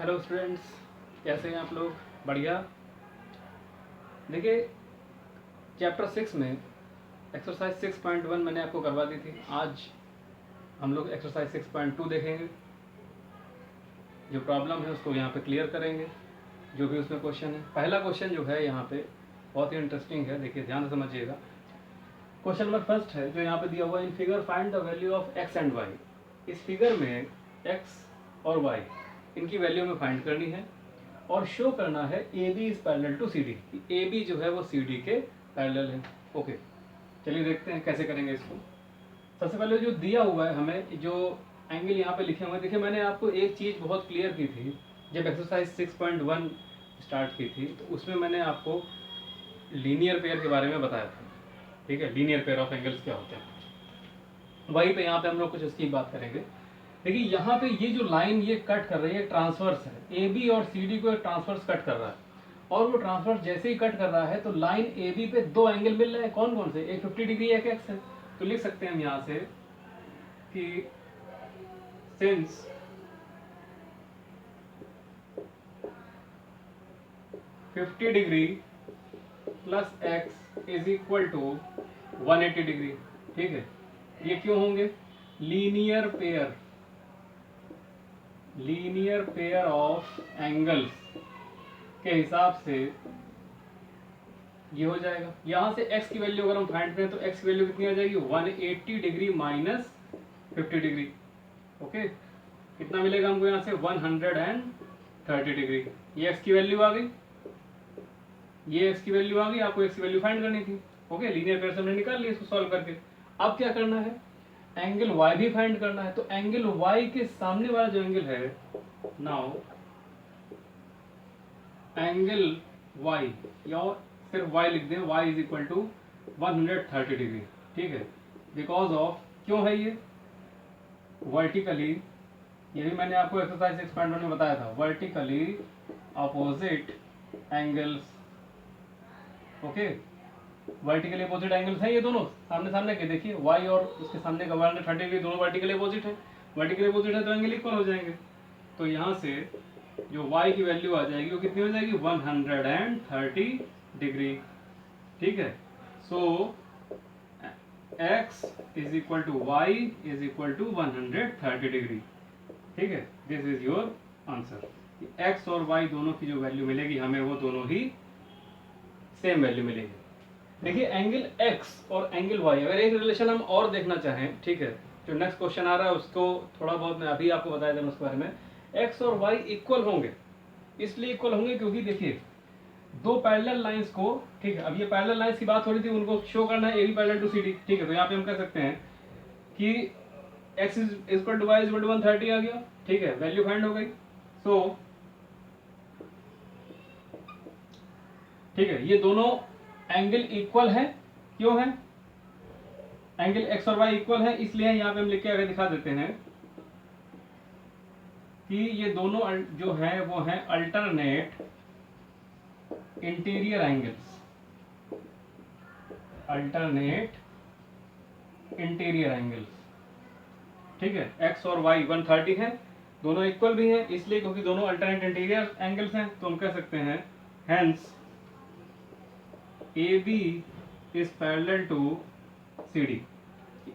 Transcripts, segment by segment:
Hello students, कैसे हैं आप लोग? बढ़िया। देखिए, चैप्टर 6 में एक्सरसाइज 6.1 मैंने आपको करवा दी थी। आज हम लोग एक्सरसाइज 6.2 देखेंगे। जो प्रॉब्लम है उसको यहाँ पे क्लियर करेंगे, जो भी उसमें क्वेश्चन है। पहला क्वेश्चन जो है यहाँ पे बहुत ही इंटरेस्टिंग है, देखिए ध्यान से समझिएगा। क्वेश्चन नंबर फर्स्ट है जो यहाँ पे दिया हुआ है, in figure find the value of x and y. इस फिगर में एक्स और वाई इनकी वैल्यू में फाइंड करनी है और शो करना है A B is parallel to C D. A B जो है वो सी डी के पैरेलल है। ओके, चलिए देखते हैं कैसे करेंगे इसको। सबसे पहले जो दिया हुआ है हमें, जो एंगल यहाँ पे लिखे हुए हैं, देखिए मैंने आपको एक चीज़ बहुत क्लियर की थी जब एक्सरसाइज 6.1 स्टार्ट की थी, तो उसमें मैंने आपको लीनियर पेयर के बारे में बताया था। ठीक है, लीनियर पेयर ऑफ एंगल्स क्या होते हैं, वहीं पे यहाँ पे हम लोग कुछ इसकी बात करेंगे। देखिए यहाँ पे ये जो लाइन ये कट कर रही है, ट्रांसवर्स है, ए बी और सी डी को एक ट्रांसवर्स कट कर रहा है, और वो ट्रांसवर्स जैसे ही कट कर रहा है तो लाइन ए बी पे दो एंगल मिल रहे हैं। कौन कौन से? एक 50 डिग्री, एक एक्स है। तो लिख सकते हैं हम यहाँ से कि since fifty degree plus x is equal to 180 degree. ठीक है, ये क्यों होंगे? लीनियर पेयर ऑफ एंगल्स के हिसाब से ये हो जाएगा। यहां से x की वैल्यू अगर हम फाइंड करें तो x की वैल्यू कितनी आ जाएगी? 180 डिग्री माइनस 50 डिग्री। ओके, कितना मिलेगा हमको यहां से? 130 डिग्री। ये x की वैल्यू आ गई, ये x की वैल्यू आ गई। आपको x की वैल्यू फाइंड करनी थी। ओके, लीनियर पेयर से हमने निकाल लिया इसको सॉल्व करके। अब क्या करना है? एंगल y भी फाइंड करना है। तो एंगल y के सामने वाला जो एंगल है, नाउ एंगल y, या सिर्फ y लिख दें, y is equal to 130 degree. ठीक है, बिकॉज ऑफ, क्यों है ये? वर्टिकली, ये भी मैंने आपको एक्सरसाइज 6.1 में बताया था, vertically opposite angles. Okay, vertically opposite angles हैं ये दोनों सामने सामने के। देखिए y और उसके सामने का 130 डिग्री दोनों वर्टिकली अपोजिट है। वर्टिकली अपोजिट है तो एंगल इक्वल हो जाएंगे। तो यहाँ से जो y की वैल्यू आ जाएगी वो कितनी हो जाएगी? 130 डिग्री। ठीक है, so x is equal to y is equal to 130 degree. ठीक है, this is your answer. x और y दोनों की जो वैल्यू मिलेगी हमें, वो दोनों ही सेम वैल्यू मिलेगी। देखिए एंगल x और एंगल y, अगर एक रिलेशन हम और देखना चाहें, ठीक है, जो नेक्स्ट क्वेश्चन आ रहा है उसको थोड़ा बहुत मैं अभी आपको बताया था उसके बारे में। x और y इक्वल होंगे, इसलिए इक्वल होंगे क्योंकि देखिए दो पैरेलल लाइंस को, ठीक है, अब ये पैरेलल लाइंस की बात हो रही थी, उनको शो करना है A B parallel to C D. ठीक है, तो यहाँ पे हम कह सकते हैं कि x is equal to y is equal to 130 आ गया। ठीक है, वैल्यू फाइंड हो गई। सो ठीक है, ये दोनों एंगल इक्वल है। क्यों है? एंगल x और y इक्वल है, इसलिए यहाँ पे हम लिख के आगे दिखा देते हैं कि ये दोनों जो है वो है alternate interior angles. Alternate interior angles. ठीक है, x और y 130 है, दोनों इक्वल भी हैं, इसलिए क्योंकि दोनों अल्टरनेट इंटीरियर एंगल्स हैं, तो हम कह सकते हैं hence AB is parallel to CD।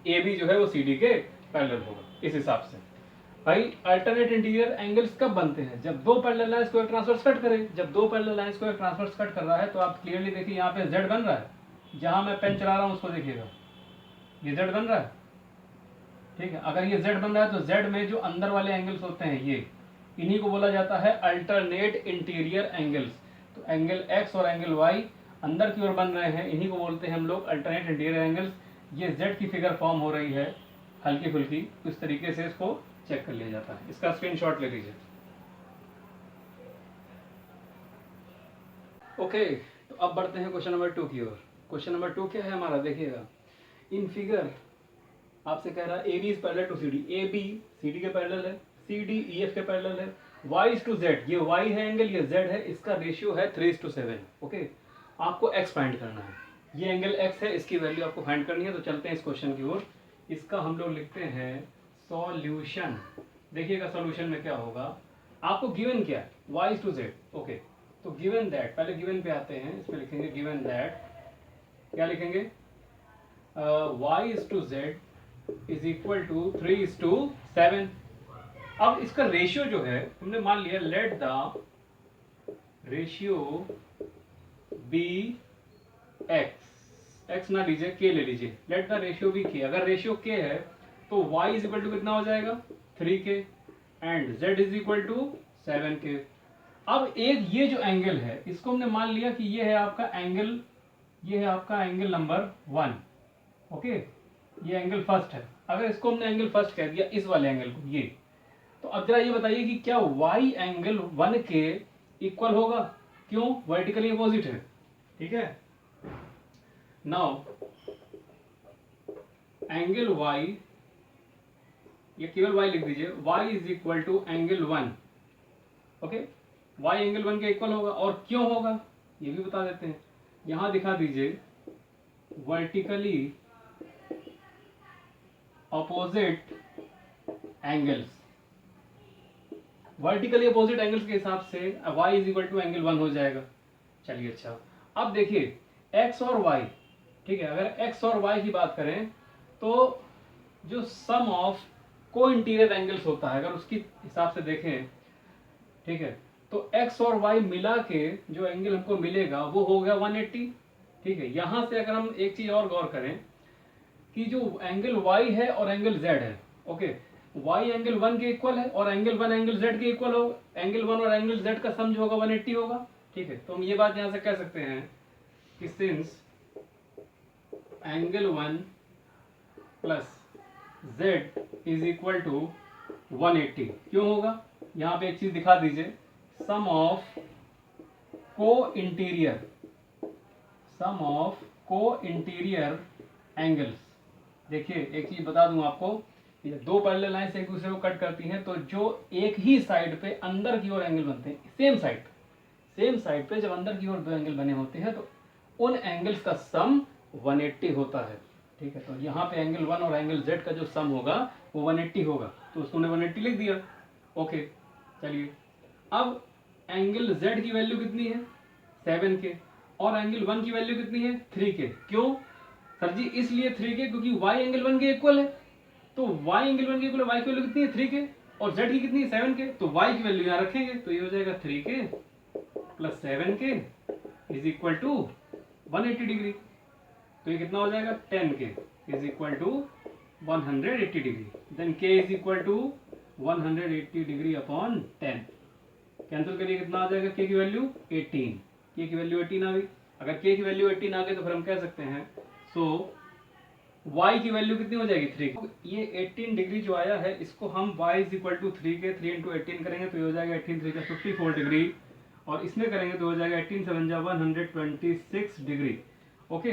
AB जो है वो CD के पैरेलल होगा। इस हिसाब से भाई अल्टरनेट इंटीरियर एंगल्स कब बनते हैं? जब दो पैरेलल लाइंस को एक ट्रांसवर्स कट करे। जब दो पैरेलल लाइंस को एक ट्रांसवर्स कट कर रहा है तो आप क्लियरली देखिए यहाँ पे Z बन रहा है। जहां मैं पेन चला रहा हूं उसको देखिएगा, ये Z बन रहा है। ठीक है, अगर ये Z बन रहा है तो Z में जो अंदर वाले एंगल्स होते हैं, ये इन्हीं को बोला जाता है अल्टरनेट इंटीरियर एंगल्स। तो एंगल x और एंगल y अंदर की ओर बन रहे हैं, इन्हीं को बोलते हैं हम लोग अल्टरनेट इंटीरियर एंगल्स। ये Z की फिगर फॉर्म हो रही है हल्की फुल्की, इस तरीके से इसको चेक कर लिया जाता है। इसका स्क्रीनशॉट ले लीजिए। ओके, तो अब बढ़ते हैं क्वेश्चन नंबर 2 की ओर। क्वेश्चन नंबर 2 क्या है हमारा? देखिएगा, इन फिगर आपसे कह रहा है A B is parallel to C D. A B C D के पैरेलल है, सी डी ई एफ के पैरेलल है, y इज टू जेड, ये y है एंगल, ये z है, इसका रेशियो है 3:7। ओके, आपको x फाइंड करना है। ये एंगल x है, इसकी वैल्यू आपको फाइंड करनी है। तो चलते हैं इस क्वेश्चन की ओर। इसका हम लोग लिखते हैं सॉल्यूशन। देखिएगा सॉल्यूशन में क्या होगा, आपको गिवन क्या है, y is to z. Okay, तो गिवन दैट, पहले गिवन पे आते हैं, इसमें लिखेंगे गिवन दैट, क्या लिखेंगे, y is to z is equal to 3:7। अब इसका रेशियो जो है हमने मान लिया, let the ratio be x ना लीजिए, के ले लीजिए, लेट द रेशियो बी के। अगर रेशियो के है तो y इज इक्वल टू कितना हो जाएगा, 3k, and z is equal to 7k। अब एक ये जो एंगल है इसको हमने मान लिया कि ये है आपका एंगल, ये है आपका एंगल नंबर 1। ओके, ये एंगल फर्स्ट है। अगर इसको हमने एंगल फर्स्ट कह दिया, इस वाले एंगल को, ये, तो अब जरा ये बताइए कि क्या y एंगल 1 के इक्वल होगा, क्यों, वर्टिकली अपोजिट है। ठीक है, नाउ एंगल y, ये केवल y लिख दीजिए, y is equal to angle 1। Okay, y angle 1 के इक्वल होगा, और क्यों होगा ये भी बता देते हैं, यहां दिखा दीजिए, vertically opposite angles, vertically opposite angles के हिसाब से y is equal to angle 1 हो जाएगा। चलिए अच्छा, अब देखिए x और y, ठीक है, अगर x और y की बात करें तो जो सम ऑफ को इंटीरियर एंगल्स होता है, अगर उसकी हिसाब से देखें, ठीक है, तो x और y मिला के जो एंगल हमको मिलेगा वो हो गया 180। ठीक है, यहां से अगर हम एक चीज और गौर करें कि जो एंगल y है और एंगल z है, ओके, y एंगल 1 के इक्वल है और एंगल 1 एंगल z के इक्वल होगा, एंगल 1 और एंगल z का सम जो होगा 180 होगा। ठीक है, तो हम ये बात यहां से कह सकते हैं कि since angle 1 plus z is equal to 180, क्यों होगा, यहां पे एक चीज दिखा दीजिए, sum of co-interior angles. देखिए एक चीज बता दूं आपको, ये दो पैरेलल लाइंस एक दूसरे को कट करती हैं, तो जो एक ही साइड पे अंदर की ओर एंगल बनते हैं, सेम साइड पे जब अंदर की ओर दो एंगल बने होते हैं तो उन एंगल्स का सम 180 होता है। ठीक है, तो यहाँ पे एंगल 1 और एंगल z का जो सम होगा वो 180 होगा, तो उसको 180 लिख दिया। ओके, चलिए, अब एंगल z की वैल्यू कितनी है, 7k, और एंगल 1 की वैल्यू कितनी है, 3k। क्यों सर जी, इसलिए 3k क्योंकि y एंगल 1 के इक्वल है, तो y एंगल 1 के इक्वल, y की वैल्यू कितनी है, 3k, और z की कितनी है, 7k, तो y की वैल्यू यहाँ रखेंगे, तो ये हो जाएगा 3k plus 7k is equal to 180 degree. तो ये कितना हो जाएगा, 10k is equal to 180 degree, then k is equal to 180 degree upon 10। Cancel करिए, कितना आ जाएगा, k की वैल्यू 18, k की वैल्यू 18 आ गई। अगर k की वैल्यू 18 आ गई तो फिर हम कह सकते हैं, सो y की वैल्यू कितनी हो जाएगी, 3। ये 18 डिग्री जो आया है इसको हम y is equal to 3k, 3 into 18 करेंगे तो ये हो जाएगा 18 3 का 54 डिग्री, और इसमें करेंगे तो हो जाएगा 18 7 जा 126 डिग्री। ओके,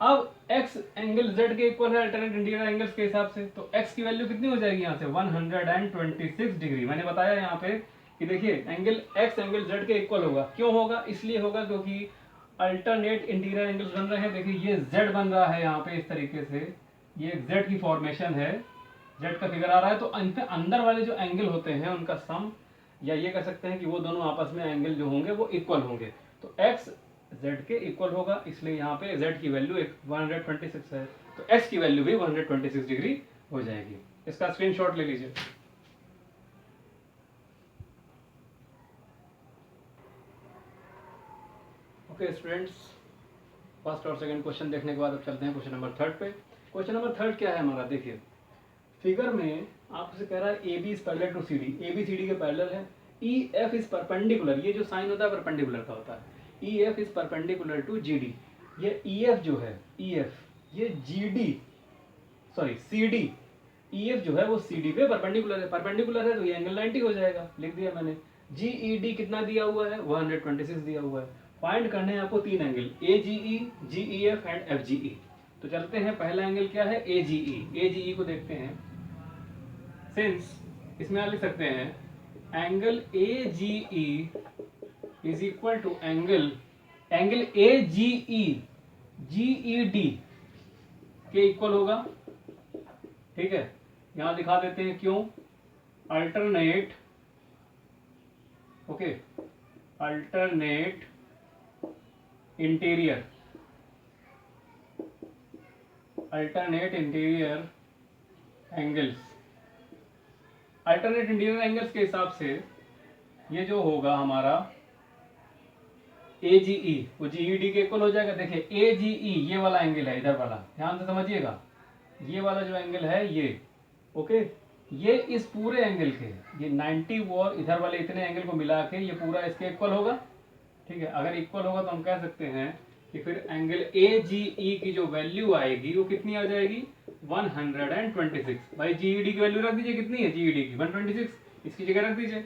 अब x एंगल z के इक्वल है अल्टरनेट इंटीरियर एंगल्स के हिसाब से, तो x की वैल्यू कितनी हो जाएगी यहाँ से, 126 डिग्री। मैंने बताया यहाँ पे कि देखिए एंगल x एंगल z के इक्वल होगा, क्यों होगा, इसलिए होगा क्योंकि अल्टरनेट इंटीरियर एंगल्स बन रहे हैं। देखिए ये z बन रहा है यहाँ पे इस तरीके से, ये z की फॉर्मेशन है, z का फिगर आ रहा है, तो इनके अंदर वाले जो एंगल होते हैं उनका सम, या ये कह सकते हैं कि वो दोनों आपस में एंगल जो होंगे वो इक्वल होंगे, तो x z के इक्वल होगा, इसलिए यहाँ पे z की वैल्यू 126 है, तो x की वैल्यू भी 126 डिग्री हो जाएगी। इसका स्क्रीनशॉट ले लीजिए। ओके स्टूडेंट्स, फर्स्ट और सेकंड क्वेश्चन देखने के बाद अब चलते हैं क्वेश्चन नंबर 3 पे। क्वेश्चन नंबर 3 क्या है हमारा, देखिए फिगर में आपसे कह रहा है A B is parallel to C D, A B C D के पैरेलल है, ई एफ इज परपेंडिकुलर, ये जो साइन होता है परपेंडिकुलर का होता है, E F is perpendicular to G D, ये ई एफ जो है, ई एफ ये G D sorry C D, E F जो है वो सी डी पे परपेंडिकुलर है तो ये एंगल 90 हो जाएगा, लिख दिया मैंने। जी ई डी कितना दिया हुआ है, 126 दिया हुआ है। फाइंड करने हैं आपको तीन angle, A G E, G E F and F G E. तो चलते हैं, पहला एंगल क्या है, ए जी ई। ए जी ई को देखते हैं, सिंस इसमें आप लिख सकते हैं angle A G E is equal to angle A G E G E D के इक्वल होगा। ठीक है, यहां दिखा देते हैं क्यों, alternate okay, alternate interior, alternate interior angles. Alternate interior angles के हिसाब से ये जो होगा हमारा AGE, वो GED के इक्वल हो जाएगा। देखिए AGE ये वाला एंगल है, इधर वाला, ध्यान से समझिएगा, ये वाला जो एंगल है ये, ओके, ये इस पूरे एंगल के, ये 90 और इधर वाले इतने एंगल को मिला के ये पूरा इसके इक्वल होगा। ठीक है, अगर इक्वल होगा तो हम कह सकते हैं कि फिर एंगल AGE की जो वैल्यू आएगी वो कितनी आ जाएगी, 126। भाई GED की वैल्यू रख दीजिए, कितनी है GED की, 126, इसकी जगह रख दीजिए,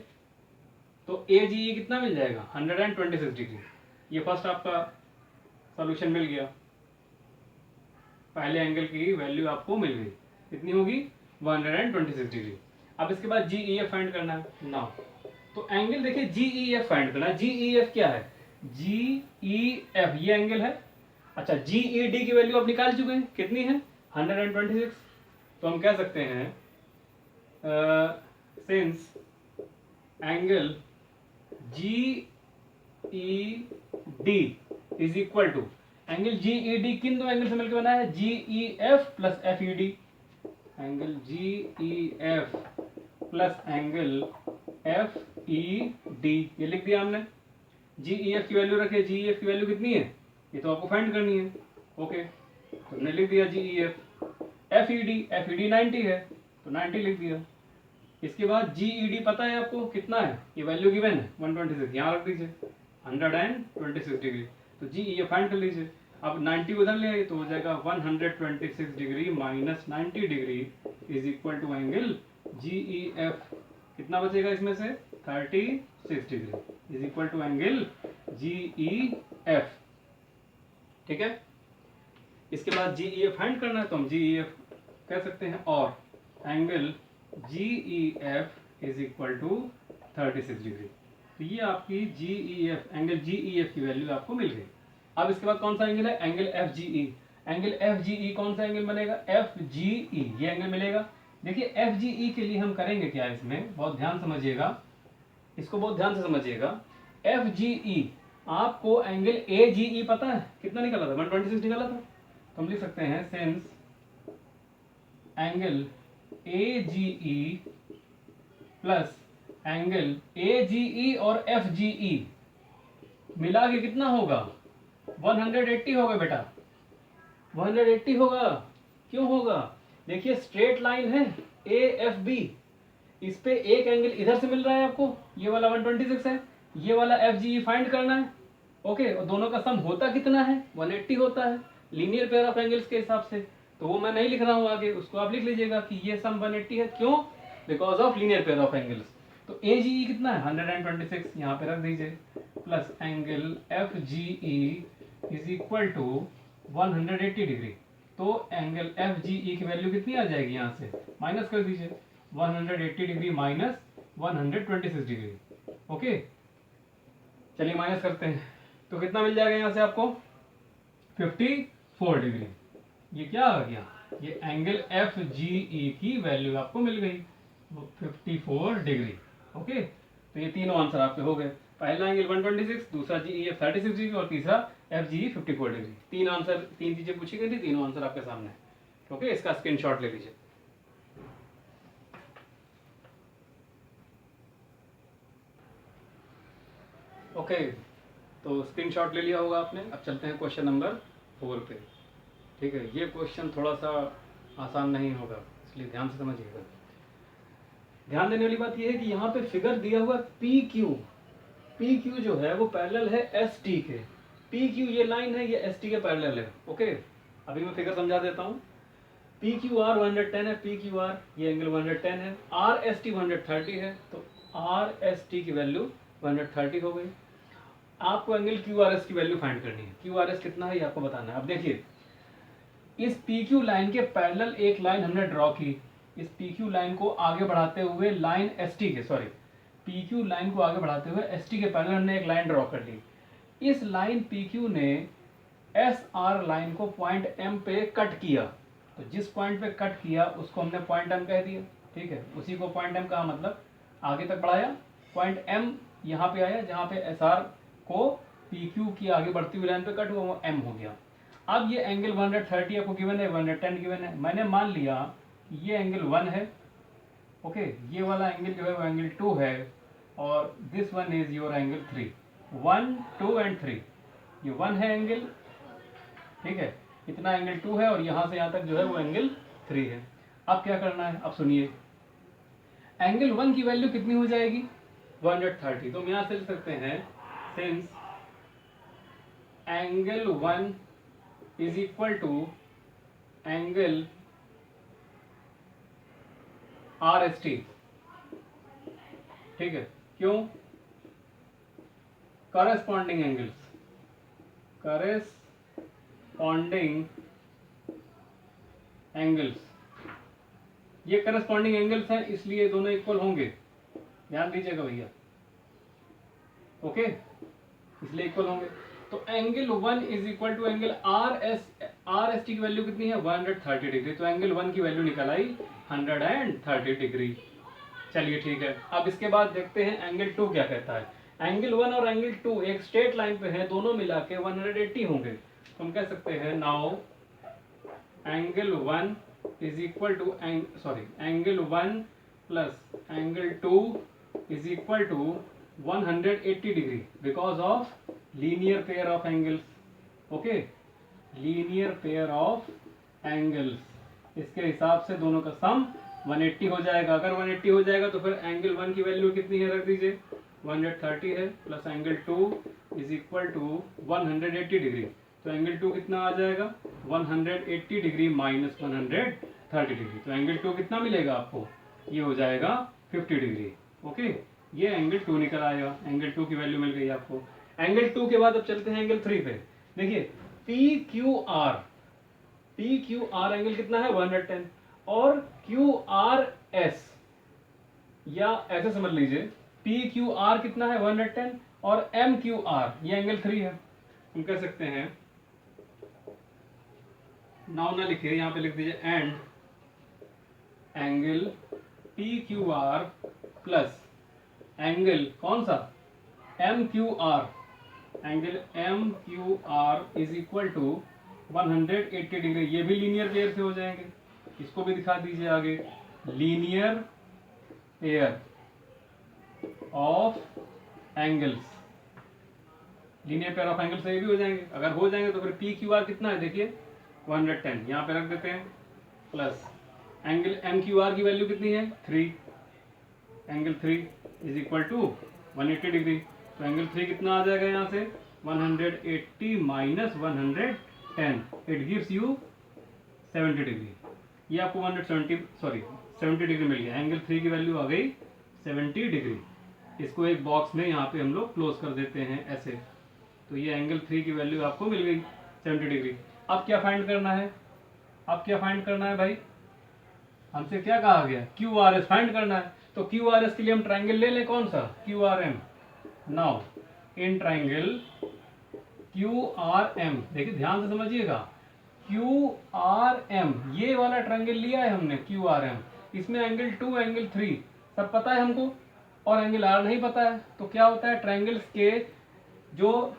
तो AGE कितना मिल जाएगा, 126 डिग्री। ये फर्स्ट आपका सॉल्यूशन मिल गया, पहले एंगल की वैल्यू आपको मिल गई, कितनी होगी, 126 डिग्री। अब इसके बाद GEF फाइंड करना है नाउ। तो एंगल देखिए GEF फाइंड करना है। GEF क्या है, GEF ये एंगल है। अच्छा, GED की वैल्यू आप निकाल चुके हैं, कितनी है, 126। तो हम कह सकते हैं since angle GED is equal to, angle GED किन दो एंगल से मिलकर बना है, GEF plus FED, angle GEF plus angle FED, ये लिख दिया हमने। GEF की वैल्यू रखे, GEF की वैल्यू कितनी है, ये तो आपको फाइंड करनी है, ओके, तो हमने लिख दिया GEF। FED 90 है तो 90 लिख दिया। इसके बाद GED पता है आपको कितना है, ये वैल्यू गिवन है 126, यहाँ रख दीजिए 126 डिग्री। तो GEF फाइंड कर लीजिए। अब 90 उधर ले आइए तो हो जाएगा 126 degree minus 90 degree is equal to angle GEF। कितना बचेगा इसमें से, 36 degree is equal to angle GEF। ठीक है, इसके बाद GEF फाइंड करना है तो हम GEF कह सकते हैं, और angle GEF is equal to 36 degree. तो ये आपकी GEF, एंगल GEF की वैल्यू आपको मिल गई। अब इसके बाद कौन सा एंगल है, एंगल FGE। एंगल FGE कौन सा एंगल बनेगा, FGE ये एंगल मिलेगा। देखिए FGE के लिए हम करेंगे क्या, इसमें बहुत ध्यान समझिएगा, इसको बहुत ध्यान से समझिएगा। FGE आपको एंगल AGE पता है कितना निकला था, 126 निकला था। तो हम लिख सकते हैं since angle AGE plus angle AGE और FGE मिला के कितना होगा, 180 होगा बेटा, 180 होगा। क्यों होगा, देखिए स्ट्रेट लाइन है AFB, इस पे एक एंगल इधर से मिल रहा है आपको, ये वाला 126 है, ये वाला FGE फाइंड करना है, ओके, और दोनों का सम होता कितना है, 180 होता है लीनियर पेयर ऑफ एंगल्स के हिसाब से। तो वो मैं नहीं लिख रहा हूँ आगे, उसको आप लिख लीजिएगा कि ये सम 180 है, क्यों, because of linear pair of angles. तो AGE कितना है, 126 यहाँ पे रख दीजिए, plus angle FGE is equal to 180 degree. तो एंगल FGE की वैल्यू कितनी आ जाएगी, यहाँ से माइनस कर दीजिए, 180 डिग्री माइनस 126 डिग्री, ओके, चलिए माइनस करते हैं, तो कितना मिल जाएगा यहाँ से आपको, 54 डिग्री। ये क्या आ गया, ये एंगल FGE की वैल्यू आपको मिल गई, 54 डिग्री, ओके। तो ये तीनों आंसर आपके हो गए, पहला एंगल 126, दूसरा GEF 36 डिग्री और तीसरा FGE 54 डिग्री। तीन आंसर, तीन चीजें पूछी गई थी, तीनों आंसर आपके सामने है, ओके। इसका स्क्रीनशॉट ले लीजिए। ओके, तो स्क्रीनशॉट ले लिया होगा आपने। अब चलते हैं क्वेश्चन नंबर 4 पे। ठीक है, ये क्वेश्चन थोड़ा सा आसान नहीं होगा, इसलिए ध्यान से समझिएगा। ध्यान देने वाली बात यह है कि यहाँ पे फिगर दिया हुआ PQ जो है वो पैरेलल है ST के। PQ ये लाइन है, ये ST के पैरेलल है, ओके। अभी मैं फिगर समझा देता हूँ। PQR 110 है, PQR ये एंगल 110 है, RST 130 है, तो RST की वैल्यू 130 हो गई। आपको एंगल QRS की वैल्यू फाइंड करनी है। QRS कितना है ये आपको बताना है। अब देखिए, इस PQ लाइन के पैरेलल एक लाइन हमने ड्रॉ की, इस PQ लाइन को आगे बढ़ाते हुए लाइन ST के, सॉरी, PQ लाइन को आगे बढ़ाते हुए ST के पैरेलल हमने एक लाइन ड्रॉ कर ली। इस लाइन PQ ने SR लाइन को पॉइंट M पे कट किया, तो जिस पॉइंट पे कट किया उसको हमने पॉइंट M कह दिया, ठीक है। उसी को पॉइंट M कहा, मतलब आगे तक बढ़ाया पॉइंट एम यहाँ पे आया जहाँ पे एस आर को पी क्यू की आगे बढ़ती हुई लाइन पे कट हुआ, वो एम हो गया। अब ये एंगल 130 आपको गिवन है, 110 गिवन है। मैंने मान लिया कि ये एंगल 1 है, ओके, ये वाला एंगल जो है वो एंगल 2 है, और this one is your angle 3। 1, 2 and 3, ये 1 है एंगल, ठीक है, इतना एंगल 2 है, और यहाँ से यहाँ तक जो है वो एंगल 3 है। अब क्या करना है, अब सुनिए, एंगल 1 की वैल्यू कितनी हो जाएगी, 130। तो हम यहाँ से लिख सकते हैं, since angle 1 is equal to angle R S T, ठीक है, क्यों, करस्पॉन्डिंग एंगल्स, करस्पॉन्डिंग एंगल्स, ये करस्पॉन्डिंग एंगल्स हैं, इसलिए दोनों इक्वल होंगे, ध्यान दीजिएगा भैया, ओके, इसलिए इक्वल होंगे। तो angle 1 is equal to angle R S T की वैल्यू कितनी है, 130 डिग्री। तो एंगल 1 की वैल्यू निकल आई 130 डिग्री। चलिए ठीक है, अब इसके बाद देखते हैं एंगल 2 क्या कहता है। एंगल 1 और एंगल 2 एक स्ट्रेट लाइन पे है, दोनों मिला के 180 होंगे। तो हम कह सकते हैं now angle 1 is equal to angle 1 plus angle 2 is equal to 180 degree because of linear pair of angles, okay, linear pair of angles, इसके हिसाब से दोनों का सम 180 हो जाएगा। अगर 180 हो जाएगा तो फिर एंगल 1 की वैल्यू कितनी है, रख दीजिए 130 है, plus angle 2 is equal to 180 degree. तो एंगल 2 कितना आ जाएगा, 180 डिग्री माइनस 130 डिग्री। तो एंगल 2 कितना मिलेगा आपको, ये हो जाएगा 50 डिग्री, ओके, ये एंगल 2 निकल आएगा, एंगल 2 की वैल्यू मिल गई आपको। एंगल 2 के बाद अब चलते हैं एंगल 3 पे। देखिए पी क्यू आर एंगल कितना है 110, और क्यू आर एस, या ऐसे समझ लीजिए पी क्यू आर कितना है 110, और एम क्यू आर ये एंगल 3 है। हम कह सकते हैं, नाउ ना लिखिए, यहां पे लिख दीजिए and angle P Q R plus angle कौन सा, M Q R, angle M Q R is equal to 180 degree. ये भी लीनियर पेयर से हो जाएंगे, इसको भी दिखा दीजिए आगे, linear pair of angles, linear pair of angles से ये भी हो जाएंगे। अगर हो जाएंगे तो फिर पी क्यू आर कितना है, देखिए 110, यहाँ पे रख देते हैं, plus angle M Q R की वैल्यू कितनी है 3, angle 3 is equal to 180 degree. तो एंगल 3 कितना आ जाएगा यहाँ से, 180 minus 110, it gives you 70 degree. ये आपको 70 डिग्री मिल गया। एंगल 3 की वैल्यू आ गई 70 डिग्री। इसको एक बॉक्स में यहाँ पे हम लोग क्लोज कर देते हैं ऐसे। तो ये एंगल 3 की वैल्यू आपको मिल गई 70 डिग्री। अब क्या फाइंड करना है, अब क्या फाइंड करना है भाई, हमसे क्या कहा गया, क्यू आर एस फाइंड करना है। तो क्यू आर एस के लिए हम ट्राइंगल ले लें, कौन सा, Q R M. Now in triangle Q R M, देखिए ध्यान से समझिएगा, क्यू आर एम ये वाला ट्राइंगल लिया है हमने क्यू आर एम, इसमें एंगल 2 एंगल 3 सब पता है हमको, और एंगल आर नहीं पता है। तो क्या होता है, ट्राइंगल्स के जो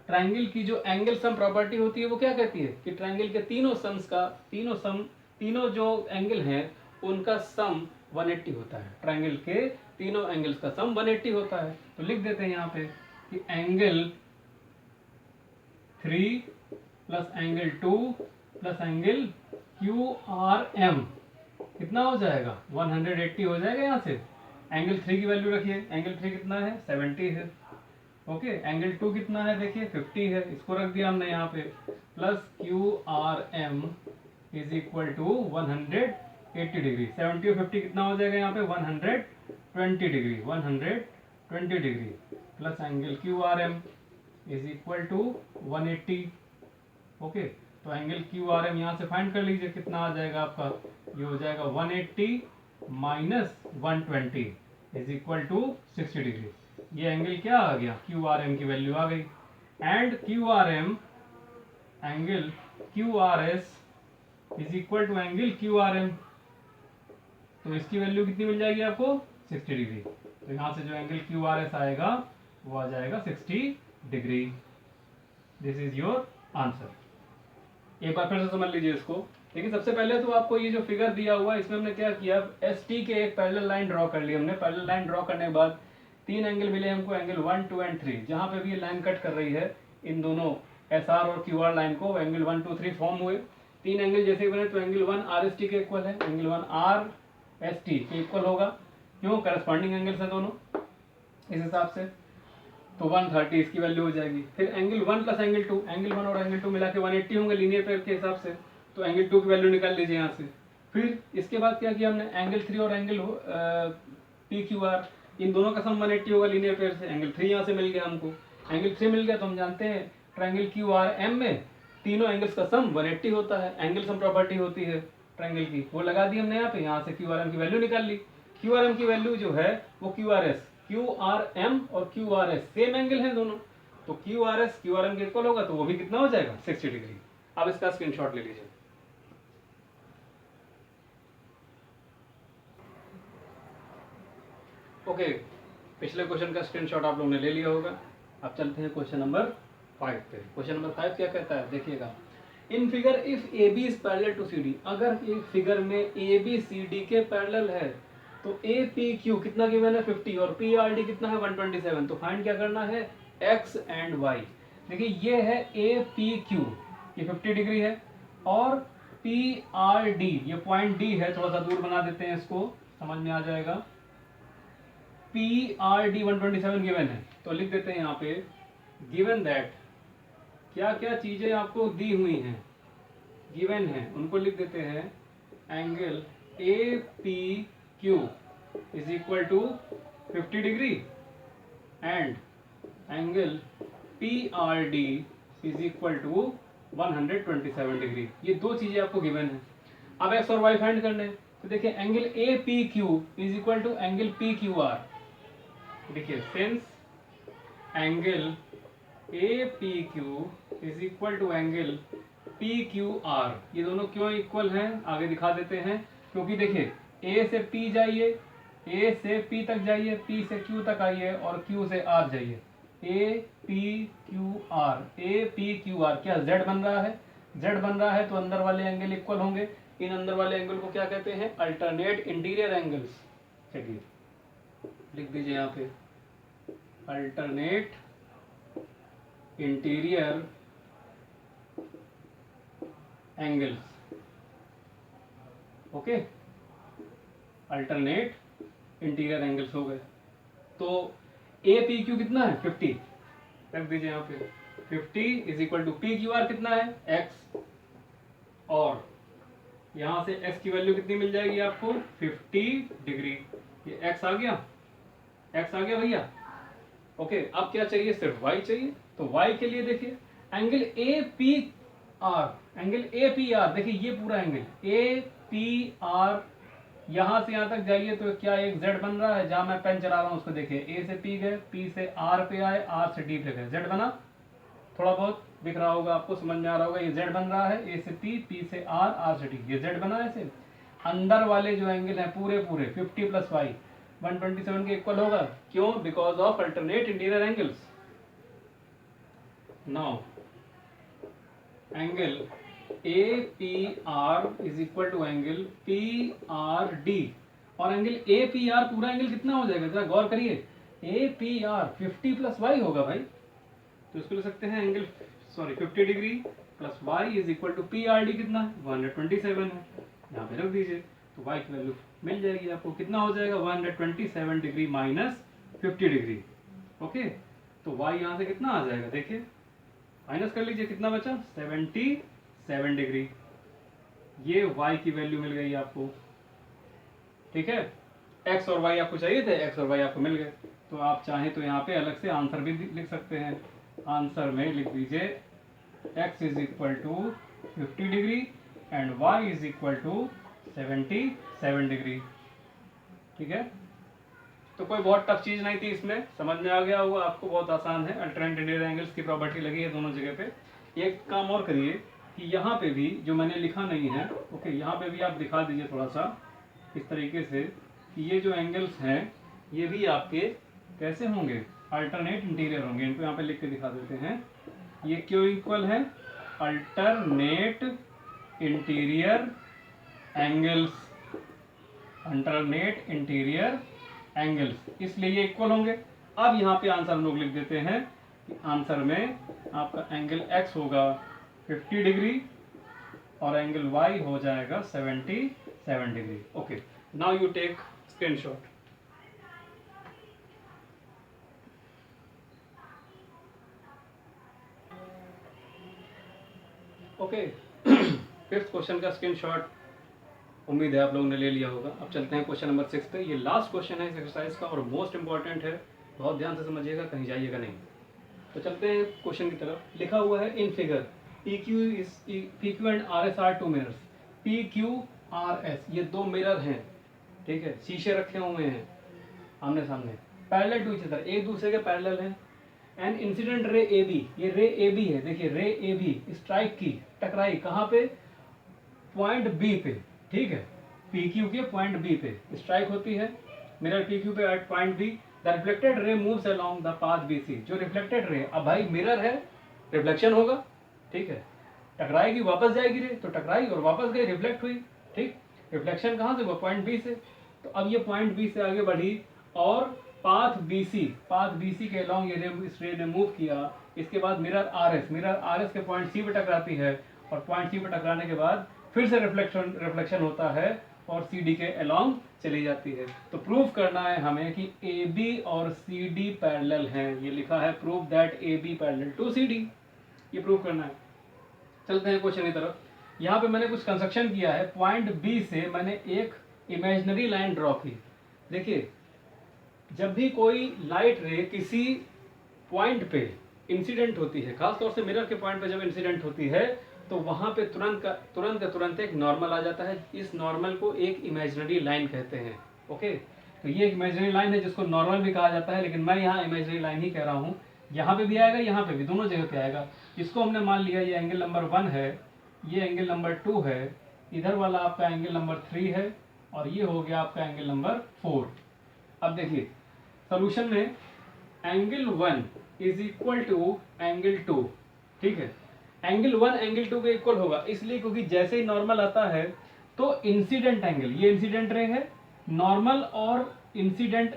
ट्राइंगल की जो एंगल सम प्रॉपर्टी होती है वो क्या कहती है कि ट्राइंगल के तीनों सम्स का तीनों जो एंगल हैं उनका सम 180 होता है। ट्राइंगल के तीनों एंगल्स का सम 180 होता है। तो लिख देते हैं यहाँ पे कि angle 3 plus angle 2 plus angle Q R M कितना हो जाएगा, 180 हो जाएगा। यहाँ से एंगल 3 की वैल्यू रखिए, एंगल 3 कितना है 70 है, ओके। एंगल 2 कितना है देखिए 50 है, इसको रख दिया हमने यहाँ पे, plus Q R M is equal to 180 degree. 70 और 50 कितना हो जाएगा यहाँ पे 120 degree, 120 degree plus angle Q R M is equal to 180, okay. तो एंगल क्यू आर एम यहाँ से फाइंड कर लीजिए, कितना आ जाएगा आपका, ये हो जाएगा 180 माइनस 120 इज इक्वल टू 60 डिग्री। ये एंगल क्या आ गया, क्यू आर एम की वैल्यू आ गई। And Q R M angle Q R S is equal to angle Q R M, तो इसकी वैल्यू कितनी मिल जाएगी आपको 60 डिग्री। तो यहाँ से जो एंगल क्यू आर एस आएगा वो आ जाएगा 60 degree. This is your answer. एक बार फिर से समझ लीजिए इसको। देखिए सबसे पहले तो आपको ये जो फिगर दिया हुआ है इसमें हमने क्या किया, एस टी के एक पैरेलल लाइन ड्रॉ कर ली हमने। पैरेलल लाइन ड्रॉ करने के बाद तीन एंगल मिले हमको, एंगल 1, 2 एंड 3। जहां पे भी ये लाइन कट कर रही है इन दोनों एस आर और क्यू आर लाइन को, एंगल 1, 2, 3 फॉर्म हुए। तीन एंगल जैसे बने तो एंगल 1 आर एस टी के इक्वल है, एंगल 1 आर एस टी के इक्वल होगा। क्यों? करस्पॉन्डिंग एंगल्स है दोनों, इस हिसाब से। तो 130 इसकी वैल्यू हो जाएगी। फिर एंगल 1 प्लस एंगल 2, एंगल 1 और एंगल 2 मिला के 180 होंगे लीनियर पेयर के हिसाब से। तो एंगल 2 की वैल्यू निकाल लीजिए यहाँ से। फिर इसके बाद क्या किया हमने, एंगल 3 और एंगल पी क्यू आर, इन दोनों का सम 180 होगा लीनियर पेयर से। एंगल 3 यहाँ से मिल गया हमको, एंगल 3 मिल गया तो हम जानते हैं ट्रायंगल क्यू आर एम में तीनों एंगल्स का सम 180 होता है। एंगल सम प्रॉपर्टी होती है ट्रायंगल की, वो लगा दी हमने यहाँ पे। यहाँ से क्यू आर एम की वैल्यू निकाल ली। क्यू आर एम की वैल्यू जो है वो Q R S, Q R M और Q R S same angle है दोनों, तो Q R S Q R M के इक्वल होगा, तो वो भी कितना हो जाएगा 60 डिग्री। अब इसका स्क्रीनशॉट ले लीजिए। ओके, पिछले क्वेश्चन का स्क्रीनशॉट आप लोगों ने ले लिया होगा। अब चलते हैं क्वेश्चन नंबर 5 पे। क्वेश्चन नंबर 5 क्या कहता है, देखिएगा। In figure if A B is parallel to C D, अगर एक फिगर में ए बी सी डी के पैरेलल है तो ए पी क्यू कितना गिवन है 50 और पी आर डी कितना है 127। तो फाइंड क्या करना है, एक्स एंड वाई। देखिए ये है ए पी क्यू, ये 50 डिग्री है, और पी आर डी ये पॉइंट डी है, थोड़ा सा दूर बना देते हैं इसको, समझ में आ जाएगा। पी आर डी 127 गिवन है, तो लिख देते हैं यहाँ पे गिवन दैट, क्या क्या चीजें आपको दी हुई हैं गिवन है उनको लिख देते हैं। Angle A P Q is equal to 50 degree and angle P R D is equal to 127 degree. ये दो चीजें आपको गिवन है। अब एक्स और वाई फाइंड करने हैं, तो देखिए angle A P Q is equal to angle P Q R. देखिए since angle A P Q is equal to angle P Q R, ये दोनों क्यों इक्वल हैं आगे दिखा देते हैं। क्योंकि देखिए ए से पी जाइए, ए से पी तक जाइए, पी से क्यू तक आइए और क्यू से आर जाइए। ए P Q are, A P Q are, क्या जेड बन रहा है, जेड बन रहा है तो अंदर वाले एंगल इक्वल होंगे। इन अंदर वाले एंगल को क्या कहते हैं, अल्टरनेट इंटीरियर एंगल्स। चलिए लिख दीजिए यहाँ पे alternate interior angles. Okay, alternate interior angles हो गए। तो ए पी क्यू कितना है 50, रख दीजिए यहाँ पे 50 is equal to P Q R कितना है एक्स, और यहाँ से एक्स की वैल्यू कितनी मिल जाएगी आपको 50 डिग्री। ये एक्स आ गया, एक्स आ गया भैया। ओके, अब क्या चाहिए, सिर्फ वाई चाहिए। तो वाई के लिए देखिए angle A P are, angle A P are, देखिए ये पूरा एंगल ए पी आर, यहां से यहां तक जाइए तो क्या एक जेड बन रहा है। जहां मैं पेन चला रहा हूं उसको देखिए, ए से पी गए, पी से आर पे आए, आर से डी पे गए, जेड बना। थोड़ा बहुत दिख रहा होगा आपको, समझ में आ रहा होगा, ये जेड बन रहा है। ए से पी, पी से आर, आर से डी, ये जेड बना है। ऐसे अंदर वाले जो एंगल हैं पूरे पूरे 50 प्लस वाई 127 के इक्वल होगा। क्यों, because of alternate interior angles. Now angle A P R is equal to angle P R D, और एंगल ए पी आर पूरा एंगल कितना हो जाएगा, जरा गौर करिए। A P R 50 plus y होगा भाई, तो इसको लिख सकते हैं angle 50 degree plus y is equal to P R D कितना है 127 है, यहाँ पे रख दीजिए। तो वाई की वैल्यू मिल जाएगी आपको, कितना हो जाएगा 127 डिग्री माइनस 50 डिग्री। ओके, तो वाई यहाँ से कितना आ जाएगा, देखिए माइनस कर लीजिए, कितना बचा 77 डिग्री। ये y की वैल्यू मिल गई आपको। ठीक है, x और y आपको चाहिए थे, x और y आपको मिल गए। तो आप चाहें तो यहाँ पे अलग से आंसर भी लिख सकते हैं। आंसर में लिख दीजिए x is equal to 50 degree and y is equal to 77 degree. ठीक है, तो कोई बहुत टफ चीज नहीं थी इसमें, समझ में आ गया होगा आपको, बहुत आसान है। अल्टरनेट इंटीरियर एंगल्स की प्रॉपर्टी लगी है दोनों जगह पे। एक काम और करिए कि यहाँ पे भी जो मैंने लिखा नहीं है, ओके, यहाँ पे भी आप दिखा दीजिए थोड़ा सा इस तरीके से कि ये जो एंगल्स हैं ये भी आपके कैसे होंगे, अल्टरनेट इंटीरियर होंगे। इनको यहाँ पे लिख के दिखा देते हैं। ये क्यों इक्वल है, alternate interior angles, alternate interior angles, इसलिए ये इक्वल होंगे। अब यहाँ पे आंसर हम लोग लिख देते हैं कि आंसर में आपका एंगल x होगा 50 डिग्री और एंगल y हो जाएगा 77 degree. Okay, now you take screenshot. Okay, fifth question का स्क्रीनशॉट उम्मीद है आप लोगों ने ले लिया होगा। अब चलते हैं क्वेश्चन नंबर 6 पे। ये लास्ट क्वेश्चन है इस एक्सरसाइज का और मोस्ट इंपॉर्टेंट है, बहुत ध्यान से समझिएगा, कहीं जाइएगा नहीं। तो चलते हैं क्वेश्चन की तरफ। लिखा हुआ है in figure PQ and RS are two mirrors. PQRS ये दो मिरर हैं, ठीक है, शीशे रखे हुए हैं आमने सामने, पैरेलल टू ईच अदर, एक दूसरे के पैरेलल हैं। एंड इंसिडेंट रे AB, ये रे AB है, देखिए रे AB स्ट्राइक की, टकराई कहाँ पे, पॉइंट B पे, ठीक है, PQ के पॉइंट B पे स्ट्राइक होती है मिरर PQ पे at point B। The reflected ray moves along the path BC। जो रिफ्लेक्टेड रे, अब भाई मिरर है, रिफ्लेक्शन होगा, ठीक है, टकराएगी वापस जाएगी रे, तो टकराई और वापस गई, रिफ्लेक्ट हुई, ठीक। रिफ्लेक्शन कहाँ से हुआ, पॉइंट B से। तो अब ये पॉइंट B से आगे बढ़ी और पाथ BC के अलोंग ये इस रे ने मूव किया। इसके बाद मिरर RS के पॉइंट C पे टकराती है और पॉइंट C पे टकराने के बाद फिर से रिफ्लेक्शन होता है और CD के अलोंग चली जाती है। तो प्रूव करना है हमें कि AB और CD पैरेलल हैं। ये लिखा है prove that AB parallel to CD, ये प्रूव करना है। चलते हैं क्वेश्चन की तरफ। यहाँ पे मैंने कुछ कंस्ट्रक्शन किया है। पॉइंट B से मैंने एक इमेजिनरी लाइन ड्रॉ की। देखिए, जब भी कोई लाइट रे किसी पॉइंट पे इंसिडेंट होती है, खासतौर से मिरर के पॉइंट पे जब इंसिडेंट होती है, तो वहां पे तुरंत एक नॉर्मल आ जाता है। इस नॉर्मल को एक इमेजिनरी लाइन कहते हैं। ओके, तो ये एक इमेजिनरी लाइन है जिसको नॉर्मल भी कहा जाता है, लेकिन मैं यहाँ इमेजिनरी लाइन ही कह रहा हूँ। यहाँ पे भी आएगा, यहाँ पे भी, दोनों जगह पे आएगा। इसको हमने मान लिया ये एंगल नंबर 1 है, ये एंगल नंबर 2 है, इधर वाला आपका एंगल नंबर 3 है और ये हो गया आपका एंगल नंबर 4। अब देखिए सोल्यूशन में angle 1 is equal to angle 2, ठीक है। एंगल 1 एंगल 2 के इक्वल होगा, इसलिए क्योंकि जैसे ही नॉर्मल आता है तो इंसिडेंट एंगल, ये इंसिडेंट रे है, नॉर्मल और इंसिडेंट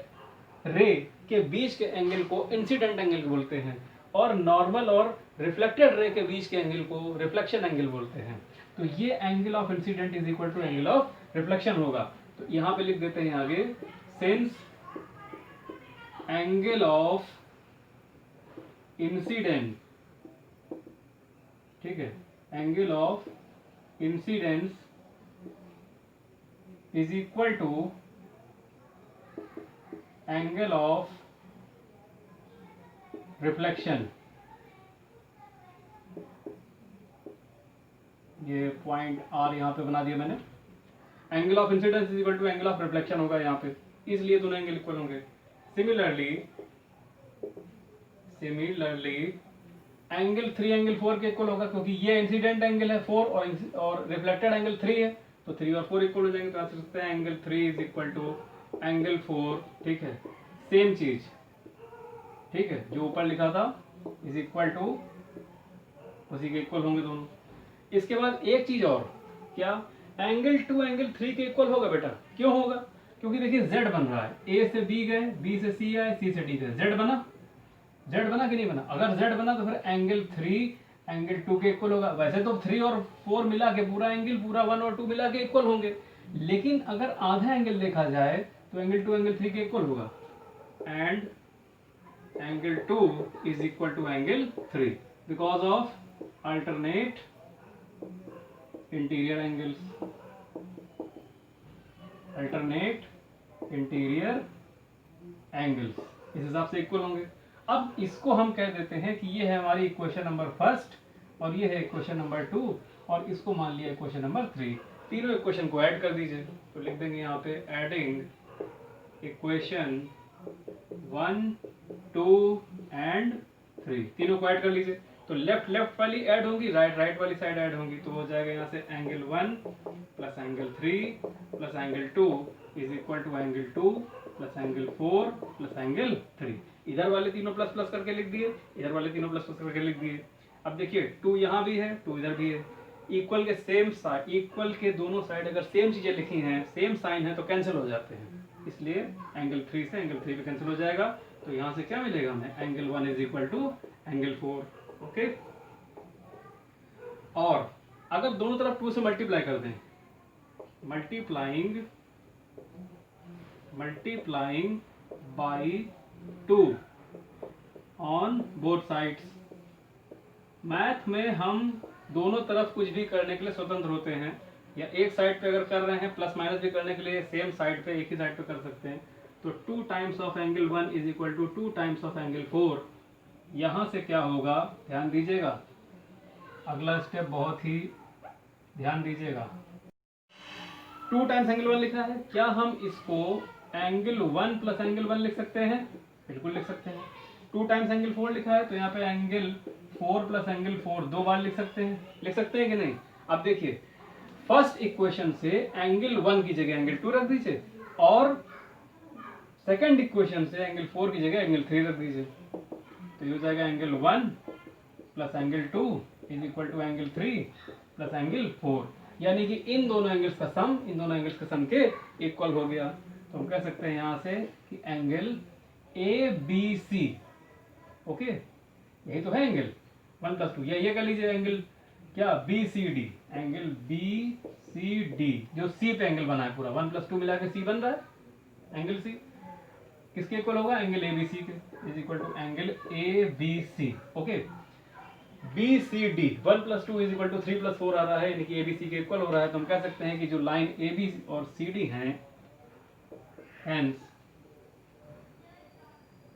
रे के बीच के एंगल को इंसिडेंट एंगल बोलते हैं और नॉर्मल और रिफ्लेक्टेड रे के बीच के एंगल को रिफ्लेक्शन एंगल बोलते हैं। तो ये angle of incident is equal to angle of reflection होगा। तो यहाँ पे लिख देते हैं आगे, सिंस एंगल ऑफ इंसिडेंट, ठीक है, angle of incidence is equal to angle of reflection. ये पॉइंट R यहाँ पे बना दिया मैंने। Angle of incidence is equal to angle of reflection होगा यहाँ पे, इसलिए दोनों एंगल इक्वल होंगे। सिमिलरली एंगल 3 एंगल 4 के इक्वल होगा, क्योंकि ये इंसिडेंट एंगल है 4 और रिफ्लेक्टेड एंगल 3 है, तो 3 और 4 इक्वल हो जाएंगे। तो आप सकते हैं angle 3 is equal to angle 4, ठीक है, सेम चीज, ठीक है, जो ऊपर लिखा था इज इक्वल टू, उसी के इक्वल होंगे दोनों। इसके बाद एक चीज और, क्या, एंगल 2 एंगल 3 के इक्वल होगा बेटा। क्यों होगा, क्योंकि देखिए Z बन रहा है, A से B गए, B से C आए, C से D गए, Z बना कि नहीं बना। अगर Z बना तो फिर एंगल 3 एंगल 2 के इक्वल होगा। वैसे तो 3 और 4 मिला के पूरा एंगल, पूरा 1 और 2 मिला के इक्वल होंगे, लेकिन अगर आधा एंगल देखा जाए तो एंगल 2 एंगल 3 के इक्वल होगा। And angle 2 is equal to angle 3 because of alternate interior angles, alternate interior angles इस हिसाब से इक्वल होंगे। अब इसको हम कह देते हैं कि ये है हमारी इक्वेशन नंबर 1 और ये है इक्वेशन नंबर 2 और इसको मान लिया इक्वेशन नंबर 3। तीनों इक्वेशन को ऐड कर दीजिए, तो लिख देंगे यहाँ पे एडिंग इक्वेशन 1, 2 एंड 3, तीनों को ऐड कर लीजिए। तो लेफ्ट वाली ऐड होंगी, राइट वाली साइड ऐड होंगी, तो हो जाएगा यहाँ से angle 1 plus angle 3 plus angle 2 is equal to angle 2 plus angle 4 plus angle 3। इधर वाले तीनों प्लस प्लस करके लिख दिए, इधर वाले तीनों प्लस प्लस करके लिख दिए। अब देखिए 2 यहाँ भी है, 2 इधर भी है। इक्वल के सेम साइड, इक्वल के दोनों साइड अगर सेम चीजें लिखी हैं, सेम साइन है, तो कैंसिल हो जाते हैं। इसलिए एंगल 3 से एंगल 3 भी कैंसिल हो जाएगा। तो यहाँ से क्या मिलेगा हमें, angle 1 is equal to angle 4। Okay, और अगर दोनों तरफ 2 से मल्टीप्लाई कर दें, multiplying by 2 on both sides. Math में हम दोनों तरफ कुछ भी करने के लिए स्वतंत्र होते हैं, या एक साइड पे अगर कर रहे हैं प्लस माइनस भी करने के लिए सेम साइड पे, एक ही साइड पे कर सकते हैं। तो 2 times of angle 1 is equal to 2 times of angle 4। यहां से क्या होगा, ध्यान दीजिएगा, अगला स्टेप बहुत ही ध्यान दीजिएगा। 2 टाइम्स एंगल 1 लिखा है, क्या हम इसको एंगल 1 प्लस एंगल 1 लिख सकते हैं? बिल्कुल लिख सकते हैं। 2 टाइम्स एंगल 4 लिखा है, तो यहाँ पे एंगल 4 प्लस एंगल 4 दो बार लिख सकते हैं। लिख सकते हैं कि नहीं? अब देखिए, फर्स्ट इक्वेशन से एंगल 1 की जगह एंगल 2 रख दीजिए, और सेकंड इक्वेशन से एंगल 4 की जगह एंगल 3 रख दीजिए। तो ये हो जाएगा angle 1 plus angle 2 is equal to angle 3 plus angle 4। यानी कि इन दोनों एंगल्स का सम, इन दोनों एंगल्स के सम के इक्वल हो गया। तो हम कह सकते हैं यहां से कि angle A B C, okay, यही तो है एंगल 1 प्लस 2। ये कर लीजिए एंगल क्या, B C D, angle B C D, जो सी पे एंगल बना है पूरा, 1 प्लस 2 मिला के सी बन रहा है। एंगल सी किसके इक्वल होगा, एंगल ए बी सी के, is equal to angle A B C. Okay, B C D 1 plus 2 is equal to 3 plus 4 आ रहा है, यानी कि ए बी सी के इक्वल हो रहा है। तो हम कह सकते हैं कि जो लाइन ए बी और सी डी हैं, हेंस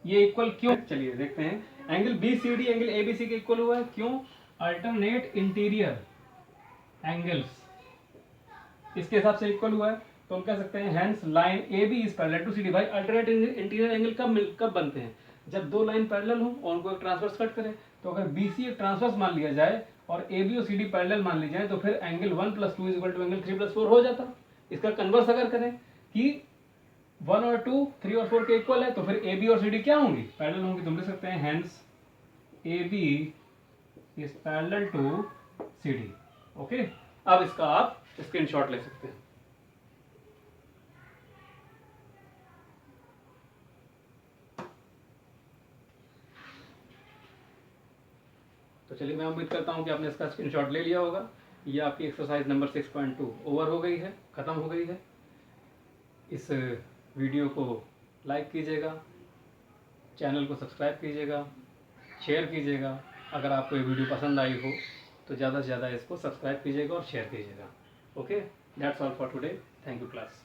ये इक्वल क्यों, चलिए देखते हैं। Angle B C D angle A B C के इक्वल हुआ है, क्यों? अल्टरनेट इंटीरियर एंगल्स इसके हिसाब से इक्वल हुआ है। तो हम कह सकते हैं hence line A B is parallel to C D. भाई अल्टरनेट इंटीरियर एंगल कब बनते हैं, जब दो लाइन पैरेलल हो और उनको एक ट्रांसवर्स कट करें। तो अगर बी सी एक ट्रांसवर्स मान लिया जाए और ए बी और सी डी पैरेलल मान ली जाए, तो फिर angle 1 plus 2 is equal to angle 3 plus 4 हो जाता। इसका कन्वर्स अगर करें कि 1 और 2 3 और 4 के इक्वल है, तो फिर ए बी और सी डी क्या होंगी, पैरेलल होंगी। तुम लिख सकते हैं hence A B is parallel to C D. Okay, अब इसका आप स्क्रीनशॉट ले सकते हैं। तो चलिए, मैं उम्मीद करता हूं कि आपने इसका स्क्रीनशॉट ले लिया होगा। ये आपकी एक्सरसाइज नंबर 6.2 ओवर हो गई है, ख़त्म हो गई है। इस वीडियो को लाइक कीजिएगा, चैनल को सब्सक्राइब कीजिएगा, शेयर कीजिएगा। अगर आपको ये वीडियो पसंद आई हो तो ज़्यादा से ज़्यादा इसको सब्सक्राइब कीजिएगा और शेयर कीजिएगा। Okay, that's all for today. Thank you class.